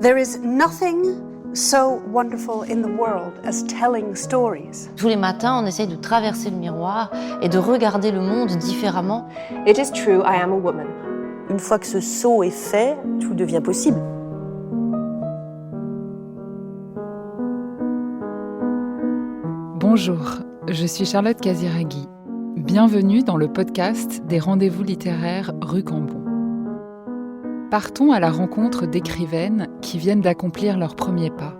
There is nothing so wonderful in the world as telling stories. Tous les matins, on essaye de traverser le miroir et de regarder le monde différemment. It is true, I am a woman. Une fois que ce saut est fait, tout devient possible. Bonjour, je suis Charlotte Casiraghi. Bienvenue dans le podcast des rendez-vous littéraires Rue Cambon. Partons à la rencontre d'écrivaines qui viennent d'accomplir leur premier pas,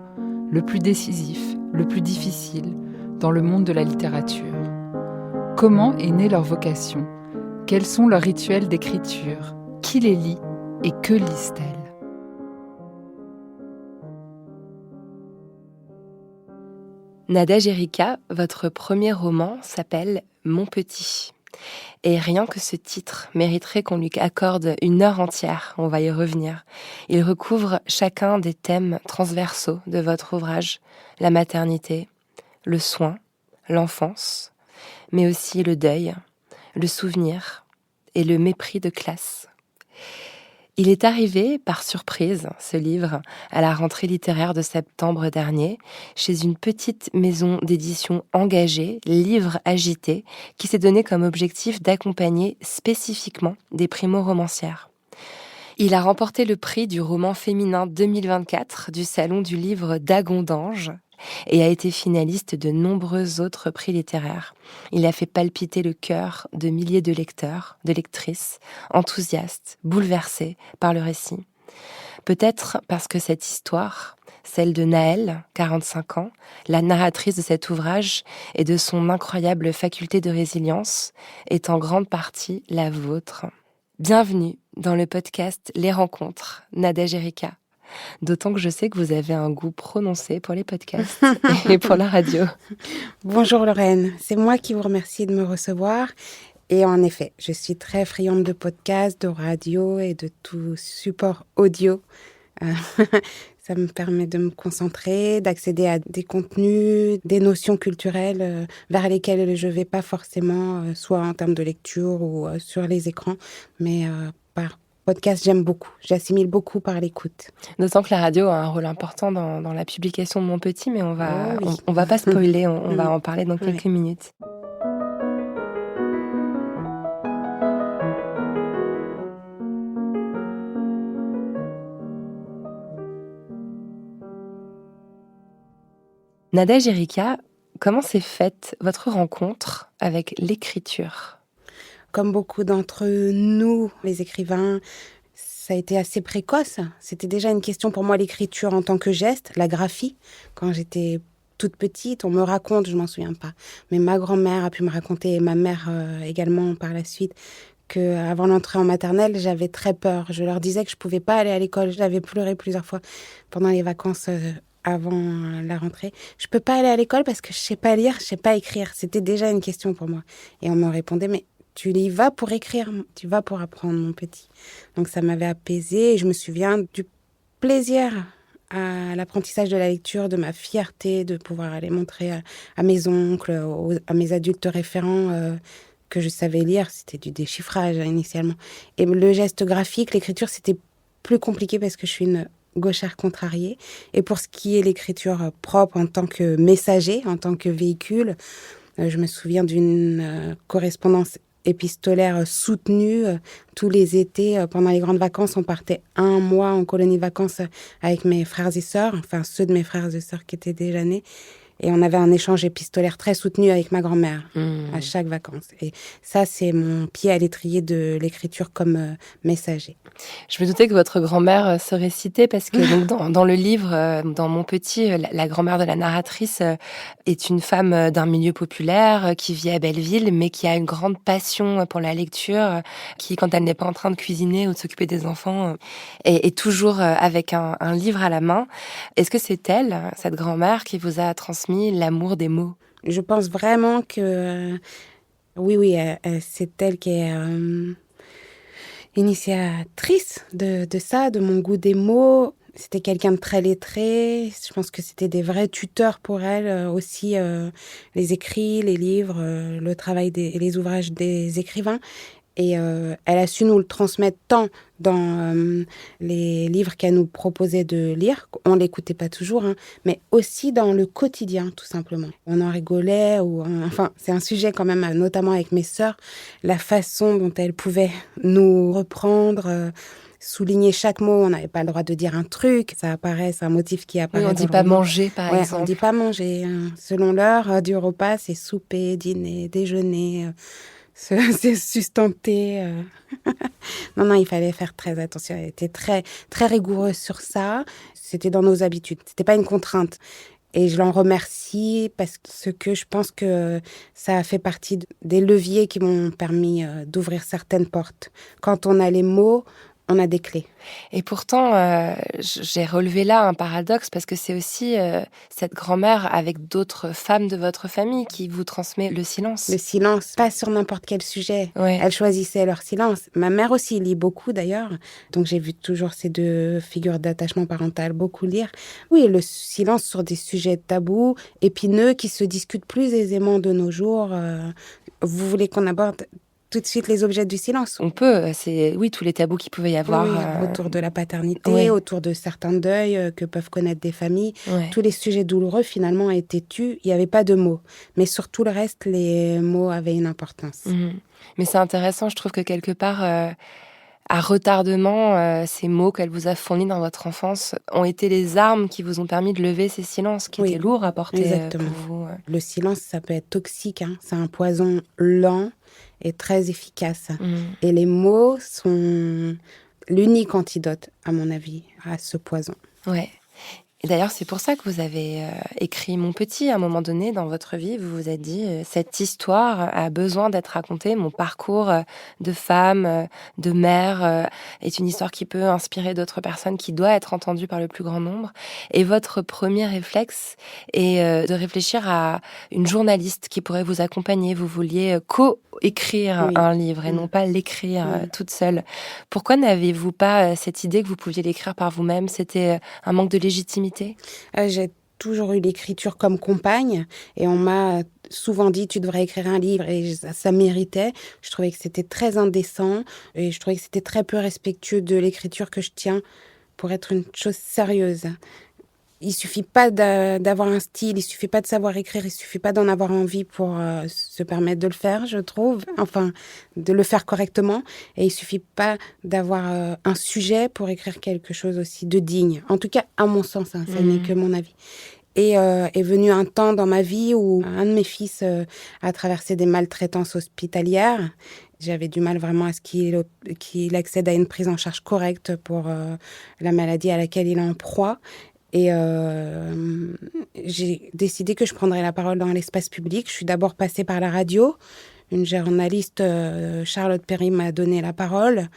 le plus décisif, le plus difficile, dans le monde de la littérature. Comment est née leur vocation ? Quels sont leurs rituels d'écriture ? Qui les lit et que lisent-elles ? Nadège Erika, votre premier roman s'appelle Mon Petit. Et rien que ce titre mériterait qu'on lui accorde une heure entière, on va y revenir. Il recouvre chacun des thèmes transversaux de votre ouvrage, la maternité, le soin, l'enfance, mais aussi le deuil, le souvenir et le mépris de classe. Il est arrivé, par surprise, ce livre, à la rentrée littéraire de septembre dernier, chez une petite maison d'édition engagée, Livre Agité, qui s'est donné comme objectif d'accompagner spécifiquement des primo-romancières. Il a remporté le prix du roman féminin 2024 du Salon du livre d'Agondange et a été finaliste de nombreux autres prix littéraires. Il a fait palpiter le cœur de milliers de lecteurs, de lectrices, enthousiastes, bouleversés par le récit. Peut-être parce que cette histoire, celle de Naëlle, 45 ans, la narratrice de cet ouvrage et de son incroyable faculté de résilience, est en grande partie la vôtre. Bienvenue dans le podcast Les Rencontres, Nadège Erika. D'autant que je sais que vous avez un goût prononcé pour les podcasts et pour la radio. Bonjour Lorraine, c'est moi qui vous remercie de me recevoir. Et en effet, je suis très friande de podcasts, de radio et de tout support audio. Ça me permet de me concentrer, d'accéder à des contenus, des notions culturelles vers lesquelles je ne vais pas forcément, soit en termes de lecture ou sur les écrans, mais par podcast, j'aime beaucoup. J'assimile beaucoup par l'écoute. D'autant que la radio a un rôle important dans la publication de Mon Petit, mais on va pas spoiler, on va en parler dans quelques minutes. Nadège Erika, comment s'est faite votre rencontre avec l'écriture ? Comme beaucoup d'entre nous, les écrivains, ça a été assez précoce. C'était déjà une question pour moi, l'écriture en tant que geste, la graphie. Quand j'étais toute petite, on me raconte, je m'en souviens pas, mais ma grand-mère a pu me raconter, et ma mère également par la suite, qu'avant l'entrée en maternelle, j'avais très peur. Je leur disais que je pouvais pas aller à l'école. J'avais pleuré plusieurs fois pendant les vacances avant la rentrée. Je peux pas aller à l'école parce que je sais pas lire, je sais pas écrire. C'était déjà une question pour moi. Et on me répondait, mais tu y vas pour écrire, tu vas pour apprendre, mon petit. Donc ça m'avait apaisée et je me souviens du plaisir à l'apprentissage de la lecture, de ma fierté de pouvoir aller montrer à mes oncles, à mes adultes référents que je savais lire. C'était du déchiffrage initialement. Et le geste graphique, l'écriture, c'était plus compliqué parce que je suis une gauchère contrariée. Et pour ce qui est l'écriture propre en tant que messager, en tant que véhicule, je me souviens d'une correspondance épistolaire soutenue. Tous les étés, pendant les grandes vacances, on partait un mois en colonie de vacances avec mes frères et sœurs, enfin ceux de mes frères et sœurs qui étaient déjà nés. Et on avait un échange épistolaire très soutenu avec ma grand-mère à chaque vacances. Et ça, c'est mon pied à l'étrier de l'écriture comme messager. Je me doutais que votre grand-mère serait citée parce que donc, dans le livre, dans Mon Petit, la grand-mère de la narratrice est une femme d'un milieu populaire qui vit à Belleville, mais qui a une grande passion pour la lecture, qui, quand elle n'est pas en train de cuisiner ou de s'occuper des enfants, est toujours avec un livre à la main. Est-ce que c'est elle, cette grand-mère, qui vous a transmis l'amour des mots ? Je pense vraiment que oui, c'est elle qui est initiatrice de ça, de mon goût des mots. C'était quelqu'un de très lettré. Je pense que c'était des vrais tuteurs pour elle aussi, les écrits, les livres, le travail et les ouvrages des écrivains. Et elle a su nous le transmettre tant dans les livres qu'elle nous proposait de lire, on l'écoutait pas toujours, hein, mais aussi dans le quotidien, tout simplement. On en rigolait, enfin, c'est un sujet quand même, notamment avec mes sœurs, la façon dont elle pouvait nous reprendre, souligner chaque mot. On n'avait pas le droit de dire un truc, ça apparaît, c'est un motif qui apparaît. Oui, on dit pas manger, par exemple. On dit pas manger. Selon l'heure du repas, c'est souper, dîner, déjeuner, se sustenter. Non, il fallait faire très attention. Elle était très, très rigoureuse sur ça. C'était dans nos habitudes. C'était pas une contrainte. Et je l'en remercie parce que je pense que ça a fait partie des leviers qui m'ont permis d'ouvrir certaines portes. Quand on a les mots, on a des clés. Et pourtant, j'ai relevé là un paradoxe parce que c'est aussi cette grand-mère avec d'autres femmes de votre famille qui vous transmet le silence. Le silence, pas sur n'importe quel sujet. Ouais. Elle choisissait leur silence. Ma mère aussi lit beaucoup d'ailleurs, donc j'ai vu toujours ces deux figures d'attachement parental beaucoup lire. Oui, le silence sur des sujets tabous, épineux, qui se discutent plus aisément de nos jours. Vous voulez qu'on aborde tout de suite les objets du silence? On peut, c'est tous les tabous qu'il pouvait y avoir. Autour de la paternité, autour de certains deuils que peuvent connaître des familles. Ouais. Tous les sujets douloureux finalement étaient tus, il n'y avait pas de mots. Mais sur tout le reste, les mots avaient une importance. Mais c'est intéressant, je trouve que quelque part, à retardement, ces mots qu'elle vous a fournis dans votre enfance ont été les armes qui vous ont permis de lever ces silences qui étaient lourds à porter pour vous. Le silence, ça peut être toxique, hein. C'est un poison lent et très efficace. Et les mots sont l'unique antidote, à mon avis, à ce poison. Ouais. Et d'ailleurs, c'est pour ça que vous avez écrit Mon Petit. À un moment donné, dans votre vie, vous vous êtes dit cette histoire a besoin d'être racontée. Mon parcours de femme, de mère, est une histoire qui peut inspirer d'autres personnes, qui doit être entendue par le plus grand nombre. Et votre premier réflexe est de réfléchir à une journaliste qui pourrait vous accompagner. Vous vouliez co-écrire un livre et non pas l'écrire toute seule. Pourquoi n'avez-vous pas cette idée que vous pouviez l'écrire par vous-même? C'était un manque de légitimité? J'ai toujours eu l'écriture comme compagne et on m'a souvent dit tu devrais écrire un livre et ça méritait. Je trouvais que c'était très indécent et je trouvais que c'était très peu respectueux de l'écriture que je tiens pour être une chose sérieuse. Il suffit pas d'avoir un style, il suffit pas de savoir écrire, il suffit pas d'en avoir envie pour se permettre de le faire, je trouve. Enfin, de le faire correctement. Et il suffit pas d'avoir un sujet pour écrire quelque chose aussi de digne. En tout cas, à mon sens, hein, ça n'est que mon avis. Et est venu un temps dans ma vie où un de mes fils a traversé des maltraitances hospitalières. J'avais du mal vraiment à ce qu'il accède à une prise en charge correcte pour la maladie à laquelle il est en proie. Et j'ai décidé que je prendrais la parole dans l'espace public. Je suis d'abord passée par la radio. Une journaliste, Charlotte Perry, m'a donné la parole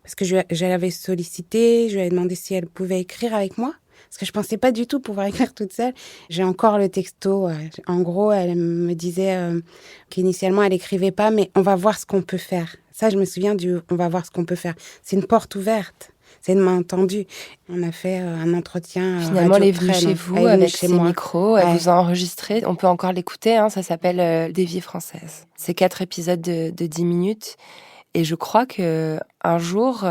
parce que je l'avais sollicitée. Je lui avais demandé si elle pouvait écrire avec moi parce que je pensais pas du tout pouvoir écrire toute seule. J'ai encore le texto. En gros, elle me disait qu'initialement, elle écrivait pas, mais on va voir ce qu'on peut faire. Ça, je me souviens on va voir ce qu'on peut faire. C'est une porte ouverte. C'est une main tendue. On a fait un entretien. Finalement, elle est venue chez vous avec ses micros. Elle vous a enregistré. On peut encore l'écouter. Hein, ça s'appelle Des vies françaises. C'est 4 épisodes de 10 minutes. Et je crois que un jour,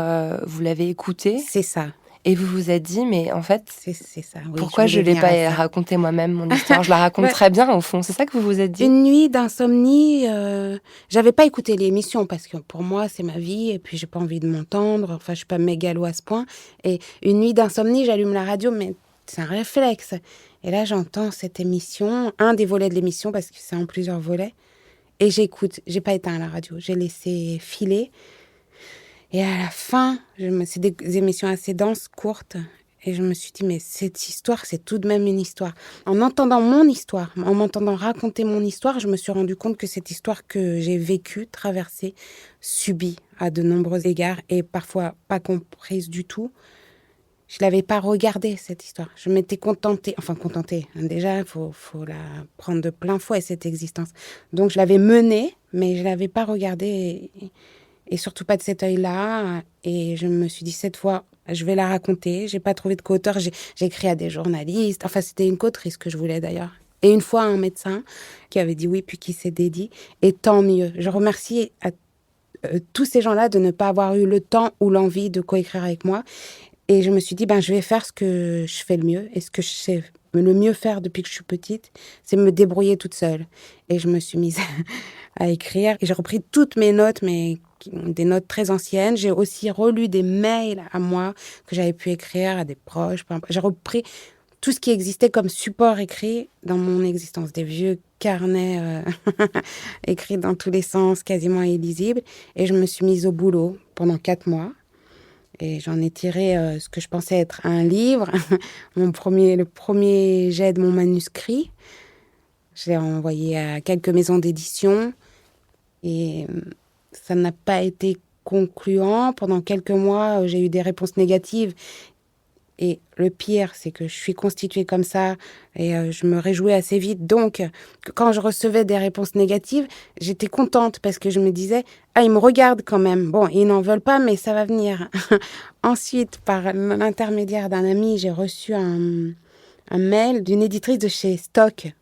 vous l'avez écouté. C'est ça. Et vous vous êtes dit, mais en fait, c'est ça. Oui, pourquoi je ne l'ai pas raconté moi-même, mon histoire? Je la raconte très bien, au fond. C'est ça que vous vous êtes dit? Une nuit d'insomnie, j'avais pas écouté l'émission parce que pour moi, c'est ma vie et puis j'ai pas envie de m'entendre. Enfin, je suis pas mégalo à ce point. Et une nuit d'insomnie, j'allume la radio, mais c'est un réflexe. Et là, j'entends cette émission, un des volets de l'émission parce que c'est en plusieurs volets. Et j'écoute. J'ai pas éteint la radio. J'ai laissé filer. Et à la fin, c'est des émissions assez denses, courtes. Et je me suis dit, mais cette histoire, c'est tout de même une histoire. En entendant mon histoire, en m'entendant raconter mon histoire, je me suis rendu compte que cette histoire que j'ai vécue, traversée, subie à de nombreux égards et parfois pas comprise du tout, je l'avais pas regardée, cette histoire. Je m'étais contentée. Déjà, il faut la prendre de plein fouet, cette existence. Donc, je l'avais menée, mais je l'avais pas regardée et surtout pas de cet œil-là. Et je me suis dit, cette fois, je vais la raconter. J'ai pas trouvé de co-auteur. J'ai écrit à des journalistes. Enfin, c'était une co-autrice que je voulais d'ailleurs. Et une fois, un médecin qui avait dit oui, puis qui s'est dédié. Et tant mieux. Je remercie tous ces gens-là de ne pas avoir eu le temps ou l'envie de coécrire avec moi. Et je me suis dit, je vais faire ce que je fais le mieux. Et ce que je sais le mieux faire depuis que je suis petite, c'est me débrouiller toute seule. Et je me suis mise à écrire. Et j'ai repris toutes mes notes, mais des notes très anciennes. J'ai aussi relu des mails à moi que j'avais pu écrire à des proches. J'ai repris tout ce qui existait comme support écrit dans mon existence. Des vieux carnets écrits dans tous les sens, quasiment illisibles. Et je me suis mise au boulot pendant 4 mois. Et j'en ai tiré ce que je pensais être un livre, le premier jet de mon manuscrit. Je l'ai envoyé à quelques maisons d'édition et ça n'a pas été concluant. Pendant quelques mois, j'ai eu des réponses négatives. Et le pire, c'est que je suis constituée comme ça et je me réjouis assez vite. Donc, quand je recevais des réponses négatives, j'étais contente parce que je me disais « Ah, ils me regardent quand même. Bon, ils n'en veulent pas, mais ça va venir. » Ensuite, par l'intermédiaire d'un ami, j'ai reçu un mail d'une éditrice de chez Stock.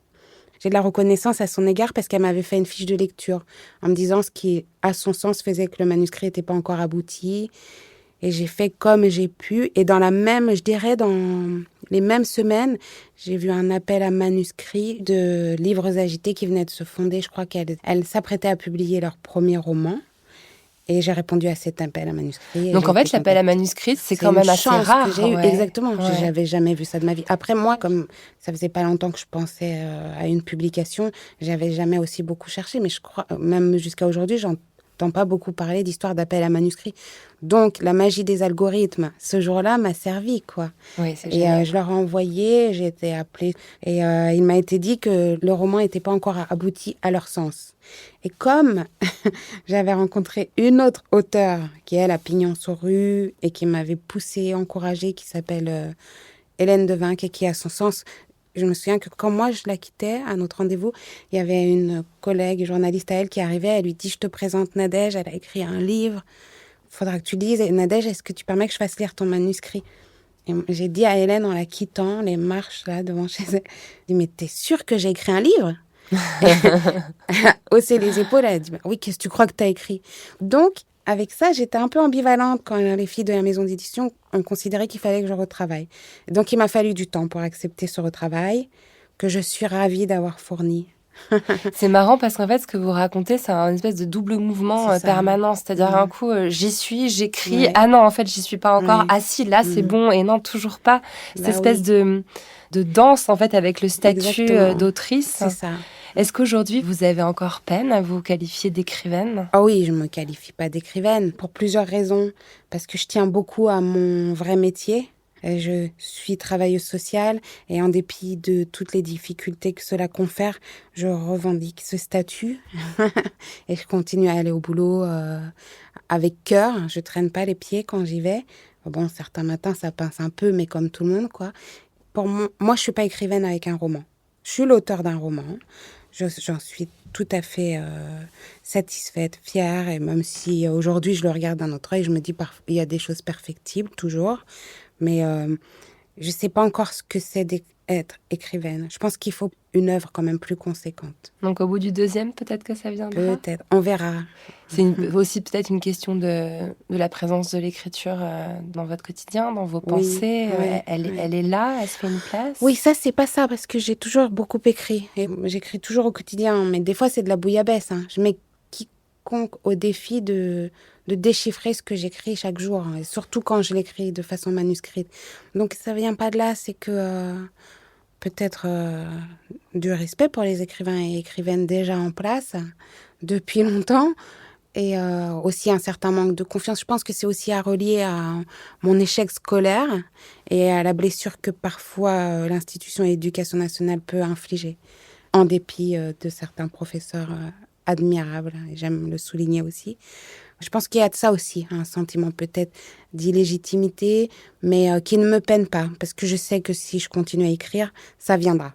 J'ai de la reconnaissance à son égard parce qu'elle m'avait fait une fiche de lecture en me disant ce qui, à son sens, faisait que le manuscrit n'était pas encore abouti. Et j'ai fait comme j'ai pu. Et dans les mêmes semaines, j'ai vu un appel à manuscrits de Livres Agités qui venait de se fonder. Je crois qu'elle s'apprêtait à publier leur premier roman. Et j'ai répondu à cet appel à manuscrits. Donc en fait, l'appel à manuscrits, c'est quand même assez rare. Que j'ai eu. Ouais. Exactement. Ouais. J'avais jamais vu ça de ma vie. Après, moi, comme ça faisait pas longtemps que je pensais à une publication, j'avais jamais aussi beaucoup cherché. Mais je crois, même jusqu'à aujourd'hui, j'entends pas beaucoup parler d'histoire d'appel à manuscrits. Donc, la magie des algorithmes, ce jour-là, m'a servi, quoi. Oui, c'est génial. Et je leur ai envoyé, j'ai été appelée. Et il m'a été dit que le roman n'était pas encore abouti à leur sens. Et comme j'avais rencontré une autre auteure qui, elle, a pignon sur rue et qui m'avait poussée, encouragée, qui s'appelle Hélène Devinck et qui, à son sens, je me souviens que quand moi je la quittais à notre rendez-vous, il y avait une collègue journaliste à elle qui arrivait, elle lui dit « Je te présente Nadège, elle a écrit un livre, il faudra que tu lises. Et Nadège, est-ce que tu permets que je fasse lire ton manuscrit ?» Et j'ai dit à Hélène en la quittant, les marches là devant chez elle, « Mais t'es sûre que j'ai écrit un livre ?» Elle a haussé les épaules, elle a dit « Oui, qu'est-ce que tu crois que t'as écrit ?» Donc, avec ça, j'étais un peu ambivalente quand les filles de la maison d'édition ont considéré qu'il fallait que je retravaille. Donc, il m'a fallu du temps pour accepter ce retravail que je suis ravie d'avoir fourni. C'est marrant parce qu'en fait, ce que vous racontez, c'est un espèce de double mouvement permanent. C'est-à-dire, un coup, j'y suis, j'écris. Ouais. Ah non, en fait, j'y suis pas encore. Ouais. Ah si, là, c'est bon. Et non, toujours pas. Cette espèce oui. de danse, en fait, avec le statut d'autrice. C'est ça. Est-ce qu'aujourd'hui, vous avez encore peine à vous qualifier d'écrivaine ? Ah oui, je me qualifie pas d'écrivaine pour plusieurs raisons. Parce que je tiens beaucoup à mon vrai métier. Je suis travailleuse sociale et en dépit de toutes les difficultés que cela confère, je revendique ce statut et je continue à aller au boulot avec cœur. Je traîne pas les pieds quand j'y vais. Bon, certains matins, ça pince un peu, mais comme tout le monde, quoi. Moi, je suis pas écrivaine avec un roman. Je suis l'auteur d'un roman. J'en suis tout à fait satisfaite, fière. Et même si aujourd'hui, je le regarde d'un autre œil, je me dis il y a des choses perfectibles, toujours. Mais je ne sais pas encore ce que c'est d'être écrivaine. Je pense qu'il faut une œuvre quand même plus conséquente. Donc au bout du deuxième, peut-être que ça viendra ? Peut-être, on verra. C'est aussi peut-être une question de la présence de l'écriture dans votre quotidien, dans vos pensées. Elle est là, elle se fait une place ? Oui, ça, c'est pas ça, parce que j'ai toujours beaucoup écrit. Et j'écris toujours au quotidien, mais des fois, c'est de la bouillabaisse. Hein. Je mets quiconque au défi de déchiffrer ce que j'écris chaque jour, hein, et surtout quand je l'écris de façon manuscrite. Donc ça vient pas de là, c'est que peut-être du respect pour les écrivains et écrivaines déjà en place depuis longtemps, et aussi un certain manque de confiance. Je pense que c'est aussi à relier à mon échec scolaire et à la blessure que parfois l'institution éducation nationale peut infliger, en dépit de certains professeurs admirables, et j'aime le souligner aussi. Je pense qu'il y a de ça aussi, un sentiment peut-être d'illégitimité, mais qui ne me peine pas, parce que je sais que si je continue à écrire, ça viendra.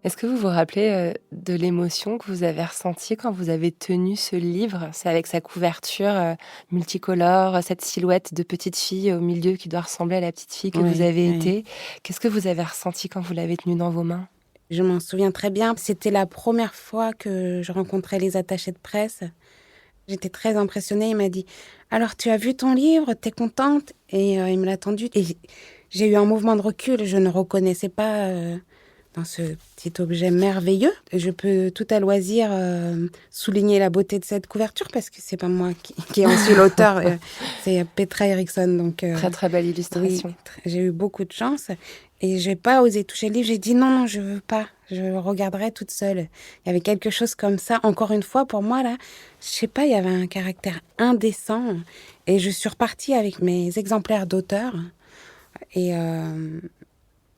Est-ce que vous vous rappelez de l'émotion que vous avez ressentie quand vous avez tenu ce livre? C'est avec sa couverture multicolore, cette silhouette de petite fille au milieu qui doit ressembler à la petite fille que Oui, vous avez oui. été. Qu'est-ce que vous avez ressenti quand vous l'avez tenu dans vos mains? Je m'en souviens très bien. C'était la première fois que je rencontrais les attachés de presse. J'étais très impressionnée. Il m'a dit « Alors, tu as vu ton livre? T'es contente ?» Et il me l'a tendu. Et j'ai eu un mouvement de recul. Je ne reconnaissais pas dans ce petit objet merveilleux. Je peux tout à loisir souligner la beauté de cette couverture parce que c'est pas moi qui en suis l'auteur. C'est Petra Eriksson. Donc, Très très belle illustration. oui, j'ai eu beaucoup de chance. Et j'ai pas osé toucher le livre. J'ai dit non, je veux pas. Je regarderai toute seule. Il y avait quelque chose comme ça. Encore une fois, pour moi, là, je sais pas, il y avait un caractère indécent. Et je suis repartie avec mes exemplaires d'auteur. Et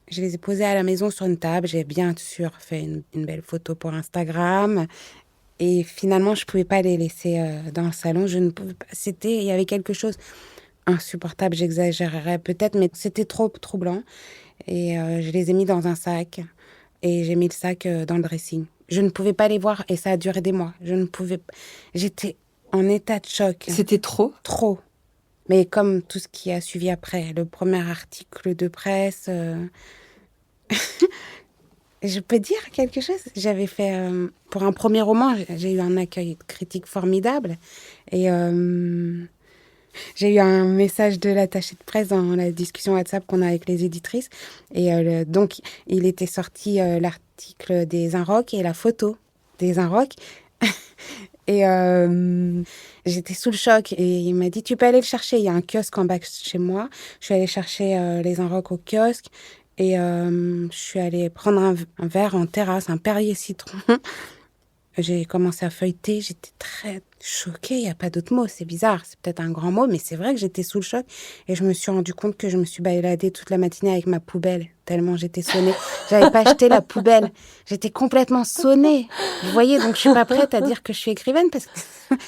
je les ai posés à la maison sur une table. J'ai bien sûr fait une belle photo pour Instagram. Et finalement, je pouvais pas les laisser dans le salon. Je ne pouvais pas. Il y avait quelque chose insupportable. J'exagérerais peut-être, mais c'était trop troublant. Et je les ai mis dans un sac. Et j'ai mis le sac dans le dressing. Je ne pouvais pas les voir et ça a duré des mois. Je ne pouvais pas. J'étais en état de choc. C'était trop? Trop. Mais comme tout ce qui a suivi après, le premier article de presse. Je peux dire quelque chose? J'avais fait, pour un premier roman, j'ai eu un accueil critique formidable. Et j'ai eu un message de l'attaché de presse dans la discussion WhatsApp qu'on a avec les éditrices. Et donc, il était sorti l'article des Inrocks et la photo des Inrocks. Et j'étais sous le choc. Et il m'a dit, tu peux aller le chercher. Il y a un kiosque en bas de chez moi. Je suis allée chercher les Inrocks au kiosque. Et je suis allée prendre un verre en terrasse, un Perrier citron. J'ai commencé à feuilleter, j'étais très choquée, il n'y a pas d'autre mot, c'est bizarre, c'est peut-être un grand mot, mais c'est vrai que j'étais sous le choc et je me suis rendu compte que je me suis baladée toute la matinée avec ma poubelle, tellement j'étais sonnée. J'avais pas acheté la poubelle, j'étais complètement sonnée. Vous voyez, donc je suis pas prête à dire que je suis écrivaine parce que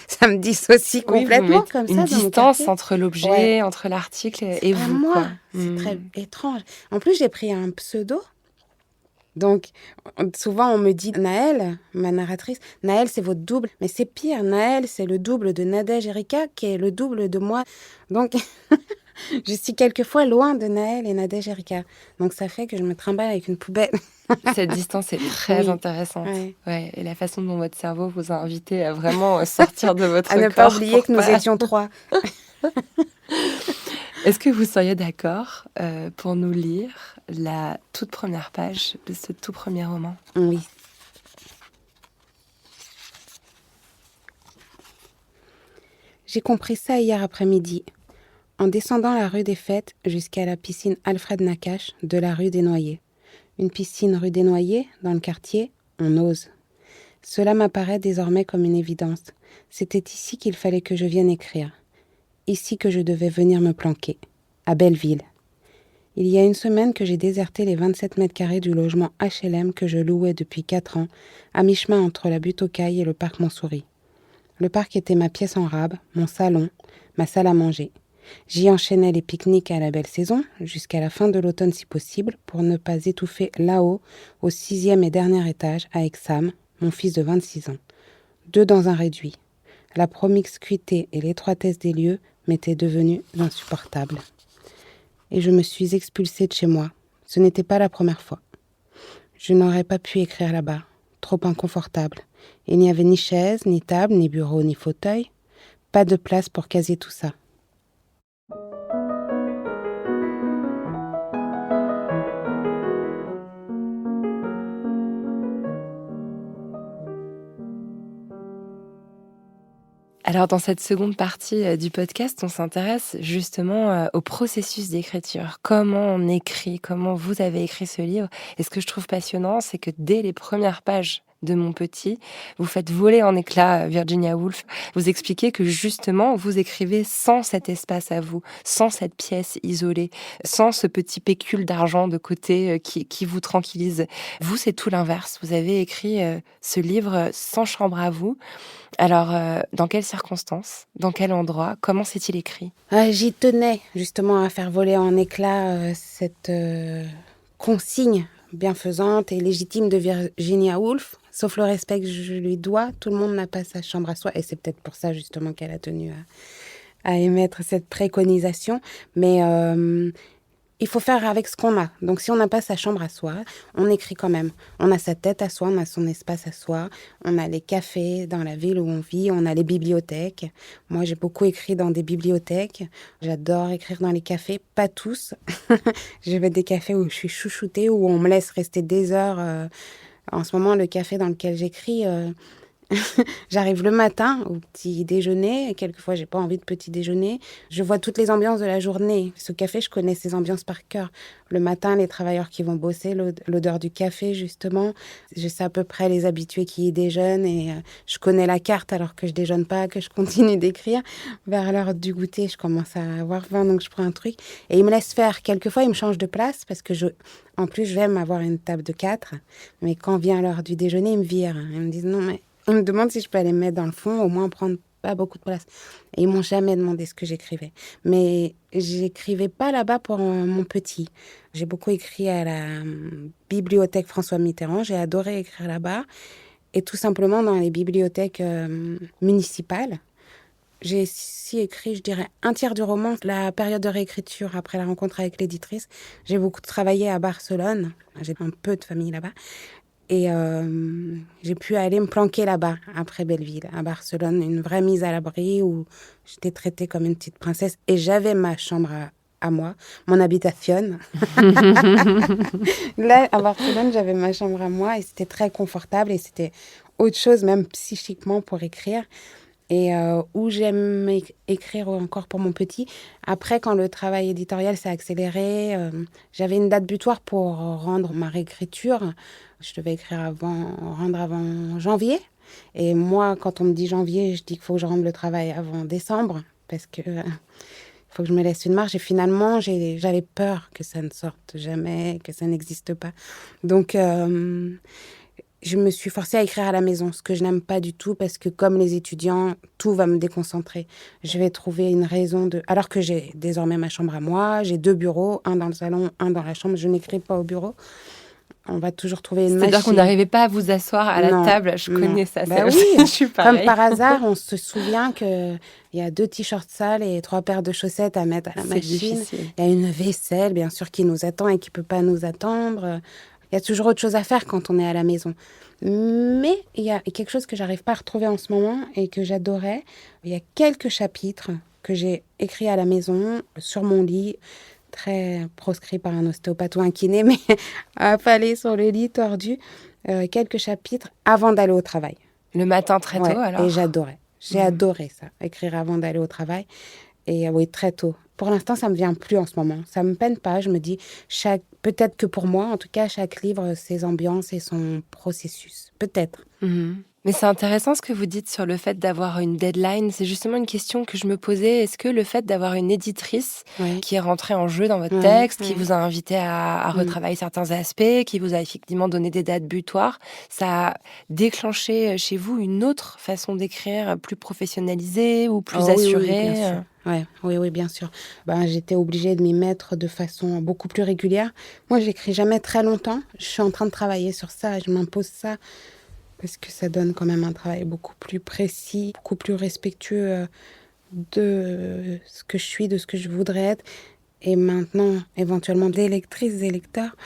ça me dissocie complètement comme ça. Une dans mon distance quartier. entre l'objet, Ouais. entre l'article C'est et pas vous, moi, quoi. c'est très étrange. En plus, j'ai pris un pseudo. Donc, souvent, on me dit Naël, ma narratrice, Naël, c'est votre double. Mais c'est pire, Naël, c'est le double de Nadège Erika, qui est le double de moi. Donc, je suis quelquefois loin de Naël et Nadège Erika. Donc, ça fait que je me trimballe avec une poubelle. Cette distance est très Oui. intéressante. Ouais. Ouais, et la façon dont votre cerveau vous a invité à vraiment sortir de votre À ne corps. pas oublier pour que nous pas- étions 3. Est-ce que vous seriez d'accord pour nous lire la toute première page de ce tout premier roman? Oui. J'ai compris ça hier après-midi, en descendant la rue des Fêtes jusqu'à la piscine Alfred Nakache de la rue des Noyers. Une piscine rue des Noyers, dans le quartier, on ose. Cela m'apparaît désormais comme une évidence. C'était ici qu'il fallait que je vienne écrire. Ici que je devais venir me planquer, à Belleville. Il y a une semaine que j'ai déserté les 27 mètres carrés du logement HLM que je louais depuis 4 ans, à mi-chemin entre la butte aux Cailles et le parc Montsouris. Le parc était ma pièce en rab, mon salon, ma salle à manger. J'y enchaînais les pique-niques à la belle saison, jusqu'à la fin de l'automne si possible, pour ne pas étouffer là-haut, au 6e et dernier étage, avec Sam, mon fils de 26 ans. 2 dans un réduit. La promiscuité et l'étroitesse des lieux m'étaient devenues insupportables. Et je me suis expulsée de chez moi. Ce n'était pas la première fois. Je n'aurais pas pu écrire là-bas, trop inconfortable. Il n'y avait ni chaise, ni table, ni bureau, ni fauteuil. Pas de place pour caser tout ça. Alors, dans cette seconde partie du podcast, on s'intéresse justement au processus d'écriture. Comment on écrit, comment vous avez écrit ce livre. Et ce que je trouve passionnant, c'est que dès les premières pages de Mon Petit, vous faites voler en éclats Virginia Woolf. Vous expliquez que justement, vous écrivez sans cet espace à vous, sans cette pièce isolée, sans ce petit pécule d'argent de côté qui vous tranquillise. Vous, c'est tout l'inverse. Vous avez écrit ce livre sans chambre à vous. Alors, dans quelles circonstances? Dans quel endroit? Comment s'est-il écrit? J'y tenais justement à faire voler en éclats cette consigne bienfaisante et légitime de Virginia Woolf. Sauf le respect que je lui dois, tout le monde n'a pas sa chambre à soi. Et c'est peut-être pour ça justement qu'elle a tenu à émettre cette préconisation. Mais il faut faire avec ce qu'on a. Donc si on n'a pas sa chambre à soi, on écrit quand même. On a sa tête à soi, on a son espace à soi. On a les cafés dans la ville où on vit, on a les bibliothèques. Moi, j'ai beaucoup écrit dans des bibliothèques. J'adore écrire dans les cafés, pas tous. Je vais des cafés où je suis chouchoutée, où on me laisse rester des heures. En ce moment, le café dans lequel j'écris... J'arrive le matin au petit déjeuner, et quelquefois j'ai pas envie de petit déjeuner. Je vois toutes les ambiances de la journée. Ce café, je connais ces ambiances par cœur. Le matin, les travailleurs qui vont bosser, l'odeur du café justement. Je sais à peu près les habitués qui y déjeunent et je connais la carte alors que je déjeune pas, que je continue d'écrire. Vers l'heure du goûter, je commence à avoir faim, donc je prends un truc et il me laisse faire. Quelquefois, il me change de place parce que en plus, j'aime avoir une table de 4. Mais quand vient l'heure du déjeuner, ils me virent. Ils me disent non mais on me demande si je peux aller me mettre dans le fond, au moins prendre pas beaucoup de place. Et ils m'ont jamais demandé ce que j'écrivais. Mais j'écrivais pas là-bas pour mon petit. J'ai beaucoup écrit à la bibliothèque François Mitterrand. J'ai adoré écrire là-bas. Et tout simplement dans les bibliothèques municipales. J'ai aussi écrit, je dirais, un tiers du roman. La période de réécriture après la rencontre avec l'éditrice. J'ai beaucoup travaillé à Barcelone. J'ai un peu de famille là-bas. Et j'ai pu aller me planquer là-bas, après Belleville, à Barcelone, une vraie mise à l'abri où j'étais traitée comme une petite princesse. Et j'avais ma chambre à moi, mon habitation. Là, à Barcelone, j'avais ma chambre à moi et c'était très confortable et c'était autre chose, même psychiquement, pour écrire. Et où j'aime écrire encore pour mon petit. Après, quand le travail éditorial s'est accéléré, j'avais une date butoir pour rendre ma réécriture. Je devais rendre avant janvier. Et moi, quand on me dit janvier, je dis qu'il faut que je rende le travail avant décembre parce que faut que je me laisse une marge. Et finalement, j'avais peur que ça ne sorte jamais, que ça n'existe pas. Donc, je me suis forcée à écrire à la maison, ce que je n'aime pas du tout parce que comme les étudiants, tout va me déconcentrer. Je vais trouver une raison Alors que j'ai désormais ma chambre à moi, j'ai 2 bureaux, un dans le salon, un dans la chambre. Je n'écris pas au bureau. On va toujours trouver une machine. C'est-à-dire qu'on n'arrivait pas à vous asseoir à la table. Je connais ça. Bah oui, je suis pareil. Comme par hasard, on se souvient qu'il y a 2 t-shirts sales et 3 paires de chaussettes à mettre à la machine. Difficile. Il y a une vaisselle, bien sûr, qui nous attend et qui ne peut pas nous attendre. Il y a toujours autre chose à faire quand on est à la maison. Mais il y a quelque chose que j'arrive pas à retrouver en ce moment et que j'adorais. Il y a quelques chapitres que j'ai écrits à la maison, sur mon lit, très proscrit par un ostéopathe ou un kiné, mais affalé sur le lit, tordu, quelques chapitres avant d'aller au travail. Le matin très tôt, alors. Et j'adorais. J'ai adoré ça, écrire avant d'aller au travail. Et oui, très tôt. Pour l'instant, ça me vient plus en ce moment. Ça me peine pas. Je me dis, peut-être que pour moi, en tout cas, chaque livre, ses ambiances et son processus. Peut-être. Mais c'est intéressant ce que vous dites sur le fait d'avoir une deadline. C'est justement une question que je me posais. Est-ce que le fait d'avoir une éditrice qui est rentrée en jeu dans votre texte, qui vous a invité à retravailler certains aspects, qui vous a effectivement donné des dates butoirs, ça a déclenché chez vous une autre façon d'écrire, plus professionnalisée ou plus assurée? Oui, bien sûr. Oui, bien sûr. J'étais obligée de m'y mettre de façon beaucoup plus régulière. Moi, j'écris jamais très longtemps. Je suis en train de travailler sur ça. Je m'impose ça. Parce que ça donne quand même un travail beaucoup plus précis, beaucoup plus respectueux de ce que je suis, de ce que je voudrais être. Et maintenant, éventuellement, des lectrices et lecteurs.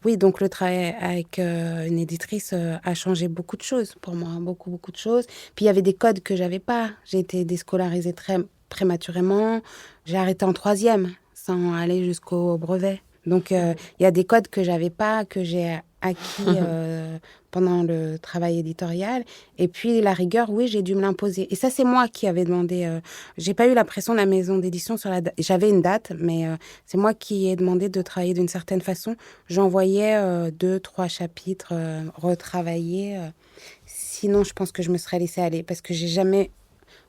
Oui, donc le travail avec une éditrice a changé beaucoup de choses pour moi, beaucoup de choses. Puis il y avait des codes que j'avais pas. J'ai été déscolarisée très prématurément. J'ai arrêté en 3e, sans aller jusqu'au brevet. Donc il y a des codes que j'avais pas, que j'ai acquis pendant le travail éditorial. Et puis la rigueur, oui, j'ai dû me l'imposer. Et ça, c'est moi qui avais demandé. J'ai pas eu la pression de la maison d'édition sur la date. J'avais une date, mais c'est moi qui ai demandé de travailler d'une certaine façon. J'envoyais 2-3 chapitres retravaillés. Sinon, je pense que je me serais laissée aller parce que j'ai jamais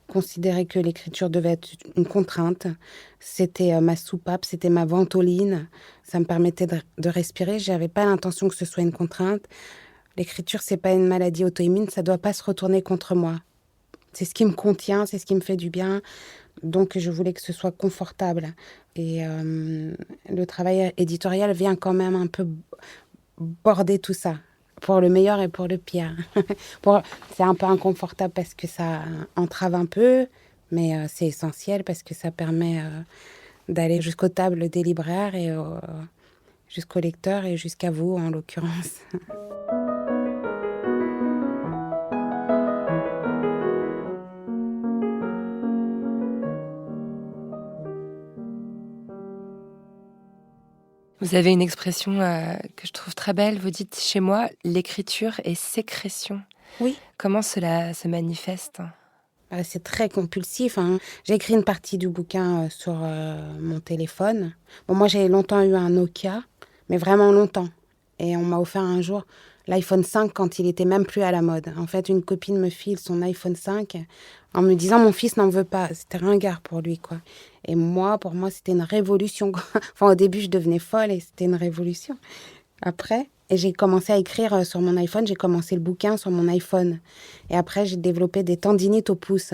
considéré que l'écriture devait être une contrainte. C'était ma soupape, c'était ma ventoline. Ça me permettait de respirer. J'avais pas l'intention que ce soit une contrainte. L'écriture, c'est pas une maladie auto-immune, ça doit pas se retourner contre moi. C'est ce qui me contient, c'est ce qui me fait du bien. Donc, je voulais que ce soit confortable. Et le travail éditorial vient quand même un peu border tout ça, pour le meilleur et pour le pire. C'est un peu inconfortable parce que ça entrave un peu, mais c'est essentiel parce que ça permet d'aller jusqu'aux tables des libraires et jusqu'aux lecteurs et jusqu'à vous, en l'occurrence. Vous avez une expression que je trouve très belle. Vous dites chez moi, l'écriture est sécrétion. Oui. Comment cela se manifeste ? C'est très compulsif. J'ai écrit une partie du bouquin sur mon téléphone. Bon, moi, j'ai longtemps eu un Nokia, mais vraiment longtemps. Et on m'a offert un jour l'iPhone 5 quand il était même plus à la mode. En fait, une copine me file son iPhone 5 en me disant « Mon fils n'en veut pas ». C'était ringard pour lui, quoi. Et moi, pour moi, c'était une révolution, quoi. Enfin, au début, je devenais folle et c'était une révolution. Après, et j'ai commencé à écrire sur mon iPhone. J'ai commencé le bouquin sur mon iPhone. Et après, j'ai développé des tendinites au pouce.